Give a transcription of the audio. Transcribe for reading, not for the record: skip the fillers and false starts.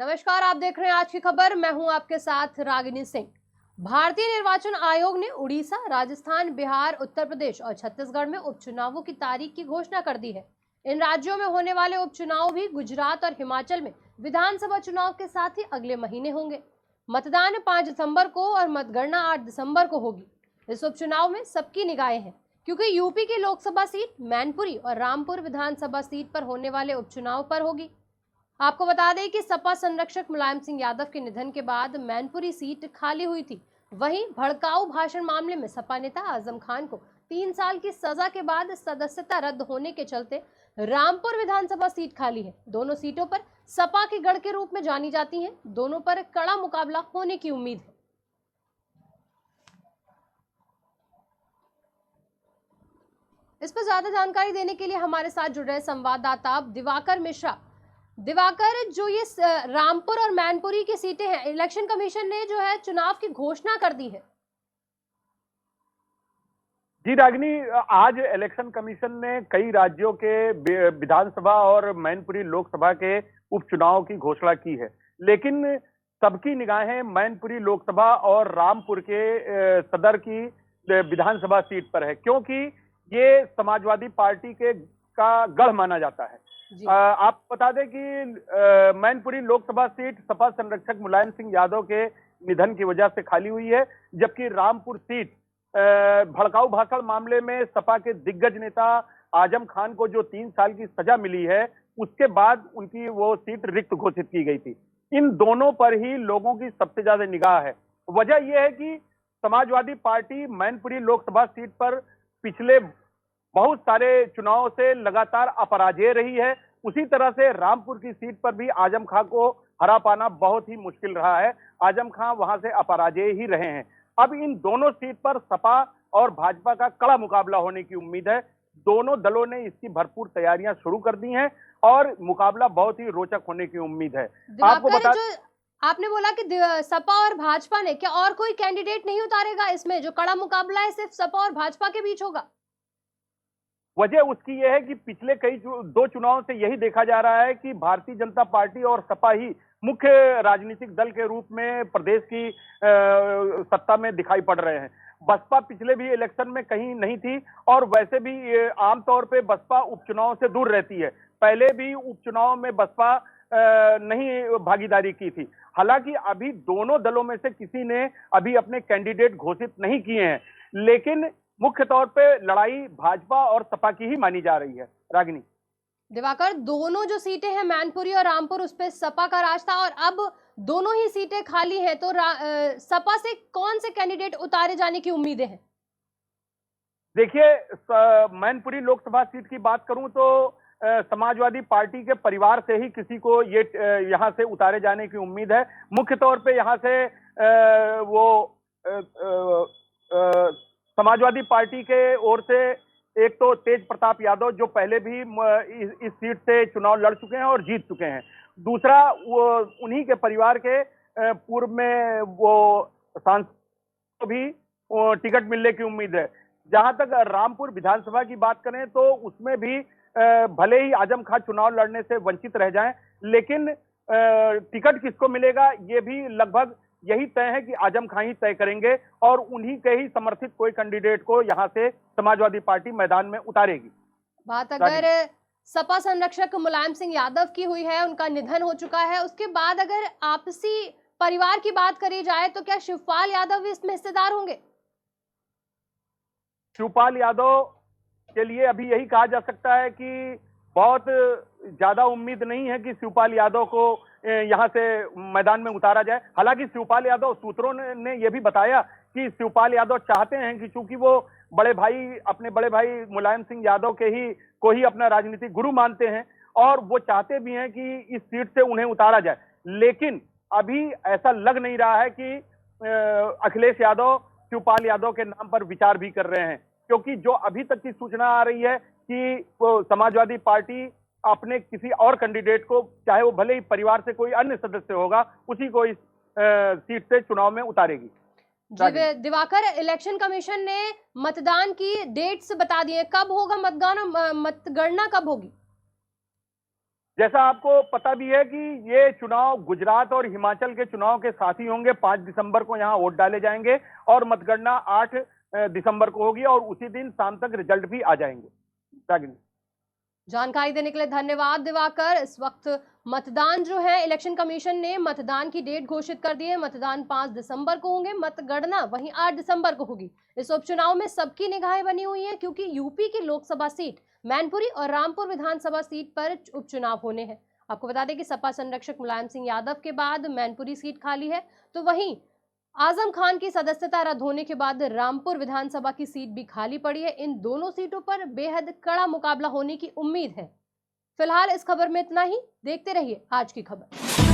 नमस्कार, आप देख रहे हैं आज की खबर। मैं हूं आपके साथ रागिनी सिंह। भारतीय निर्वाचन आयोग ने उड़ीसा, राजस्थान, बिहार, उत्तर प्रदेश और छत्तीसगढ़ में उपचुनावों की तारीख की घोषणा कर दी है। इन राज्यों में होने वाले उपचुनाव भी गुजरात और हिमाचल में विधानसभा चुनाव के साथ ही अगले महीने होंगे। मतदान 5 दिसंबर को और मतगणना 8 दिसंबर को होगी। इस उपचुनाव में सबकी निगाहें हैं, क्योंकि यूपी की लोकसभा सीट मैनपुरी और रामपुर विधानसभा सीट पर होने वाले उपचुनाव पर होगी। आपको बता दें कि सपा संरक्षक मुलायम सिंह यादव के निधन के बाद मैनपुरी सीट खाली हुई थी। वहीं भड़काऊ भाषण मामले में सपा नेता आजम खान को 3 साल की सजा के बाद सदस्यता रद्द होने के चलते रामपुर विधानसभा सीट खाली है। दोनों सीटों पर सपा के गढ़ के रूप में जानी जाती हैं। दोनों पर कड़ा मुकाबला होने की उम्मीद है। इस पर ज्यादा जानकारी देने के लिए हमारे साथ जुड़ रहे संवाददाता दिवाकर मिश्रा। दिवाकर, जो ये रामपुर और मैनपुरी की सीटें हैं, इलेक्शन कमीशन ने जो है चुनाव की घोषणा कर दी है। जी रागिनी, आज इलेक्शन कमीशन ने कई राज्यों के विधानसभा और मैनपुरी लोकसभा के उपचुनाव की घोषणा की है, लेकिन सबकी निगाहें मैनपुरी लोकसभा और रामपुर के सदर की विधानसभा सीट पर है, क्योंकि ये समाजवादी पार्टी के का गढ़ माना जाता है। आप बता दें कि मैनपुरी लोकसभा सीट सपा संरक्षक मुलायम सिंह यादव के निधन की वजह से खाली हुई है, जबकि रामपुर सीट भड़काऊ भाषण मामले में सपा के दिग्गज नेता आजम खान को जो 3 साल की सजा मिली है, उसके बाद उनकी वो सीट रिक्त घोषित की गई थी। इन दोनों पर ही लोगों की सबसे ज्यादा निगाह है। वजह यह है कि समाजवादी पार्टी मैनपुरी लोकसभा सीट पर पिछले बहुत सारे चुनाव से लगातार अपराजेय रही है। उसी तरह से रामपुर की सीट पर भी आजम खां को हरा पाना बहुत ही मुश्किल रहा है। आजम खां वहां से अपराजेय ही रहे हैं। अब इन दोनों सीट पर सपा और भाजपा का कड़ा मुकाबला होने की उम्मीद है। दोनों दलों ने इसकी भरपूर तैयारियां शुरू कर दी हैं और मुकाबला बहुत ही रोचक होने की उम्मीद है। आपको बता, आपने बोला कि सपा और भाजपा ने, क्या और कोई कैंडिडेट नहीं उतारेगा इसमें? जो कड़ा मुकाबला है सिर्फ सपा और भाजपा के बीच होगा? वजह उसकी यह है कि पिछले दो चुनाव से यही देखा जा रहा है कि भारतीय जनता पार्टी और सपा ही मुख्य राजनीतिक दल के रूप में प्रदेश की सत्ता में दिखाई पड़ रहे हैं। बसपा पिछले भी इलेक्शन में कहीं नहीं थी और वैसे भी आमतौर पे बसपा उपचुनाव से दूर रहती है। पहले भी उपचुनाव में बसपा नहीं भागीदारी की थी। हालांकि अभी दोनों दलों में से किसी ने अभी अपने कैंडिडेट घोषित नहीं किए हैं, लेकिन मुख्य तौर पे लड़ाई भाजपा और सपा की ही मानी जा रही है। रागिनी, दिवाकर, दोनों जो सीटें हैं मैनपुरी और रामपुर, उस पे सपा का राज था और अब दोनों ही सीटें खाली हैं, तो सपा से कौन से कैंडिडेट उतारे जाने की उम्मीदें हैं? देखिए, मैनपुरी लोकसभा सीट की बात करूं तो समाजवादी पार्टी के परिवार से ही किसी को ये यहां से उतारे जाने की उम्मीद है। मुख्य तौर पे यहां से समाजवादी पार्टी के ओर से एक तो तेज प्रताप यादव, जो पहले भी इस सीट से चुनाव लड़ चुके हैं और जीत चुके हैं। दूसरा, वो उन्हीं के परिवार के पूर्व में वो सांसद को भी टिकट मिलने की उम्मीद है। जहां तक रामपुर विधानसभा की बात करें तो उसमें भी भले ही आजम खां चुनाव लड़ने से वंचित रह जाएं, लेकिन टिकट किसको मिलेगा ये भी लगभग यही तय है कि आजम खां ही तय करेंगे और उन्हीं के ही समर्थित कोई कैंडिडेट को यहां से समाजवादी पार्टी मैदान में उतारेगी। बात अगर सपा संरक्षक मुलायम सिंह यादव की हुई है, उनका निधन हो चुका है, उसके बाद अगर आपसी परिवार की बात करी जाए तो क्या शिवपाल यादव भी इसमें हिस्सेदार होंगे? शिवपाल यादव के लिए अभी यही कहा जा सकता है कि बहुत ज्यादा उम्मीद नहीं है कि शिवपाल यादव को यहां से मैदान में उतारा जाए। हालांकि शिवपाल यादव, सूत्रों ने यह भी बताया कि शिवपाल यादव चाहते हैं कि चूंकि वो अपने बड़े भाई मुलायम सिंह यादव को ही अपना राजनीतिक गुरु मानते हैं और वो चाहते भी हैं कि इस सीट से उन्हें उतारा जाए। लेकिन अभी ऐसा लग नहीं रहा है कि अखिलेश यादव शिवपाल यादव के नाम पर विचार भी कर रहे हैं, क्योंकि जो अभी तक की सूचना आ रही है कि समाजवादी पार्टी अपने किसी और कैंडिडेट को, चाहे वो भले ही परिवार से कोई अन्य सदस्य होगा, उसी को इस सीट से चुनाव में उतारेगी। दिवाकर, इलेक्शन कमीशन ने मतदान की डेट्स बता दी है, कब होगा मतदान, मतगणना कब होगी? जैसा आपको पता भी है कि ये चुनाव गुजरात और हिमाचल के चुनाव के साथ ही होंगे। 5 दिसंबर को यहाँ वोट डाले जाएंगे और मतगणना 8 दिसंबर को होगी और उसी दिन शाम तक रिजल्ट भी आ जाएंगे। रागिनी, जानकारी देने के लिए धन्यवाद दिवाकर। इस वक्त मतदान जो है, इलेक्शन कमीशन ने मतदान की डेट घोषित कर दी है। मतदान 5 दिसंबर को होंगे, मतगणना वहीं 8 दिसंबर को होगी। इस उपचुनाव में सबकी निगाहें बनी हुई हैं क्योंकि यूपी की लोकसभा सीट मैनपुरी और रामपुर विधानसभा सीट पर उपचुनाव होने हैं। आपको बता दें कि सपा संरक्षक मुलायम सिंह यादव के बाद मैनपुरी सीट खाली है, तो वहीं आजम खान की सदस्यता रद्द होने के बाद रामपुर विधानसभा की सीट भी खाली पड़ी है। इन दोनों सीटों पर बेहद कड़ा मुकाबला होने की उम्मीद है। फिलहाल इस खबर में इतना ही। देखते रहिए आज की खबर।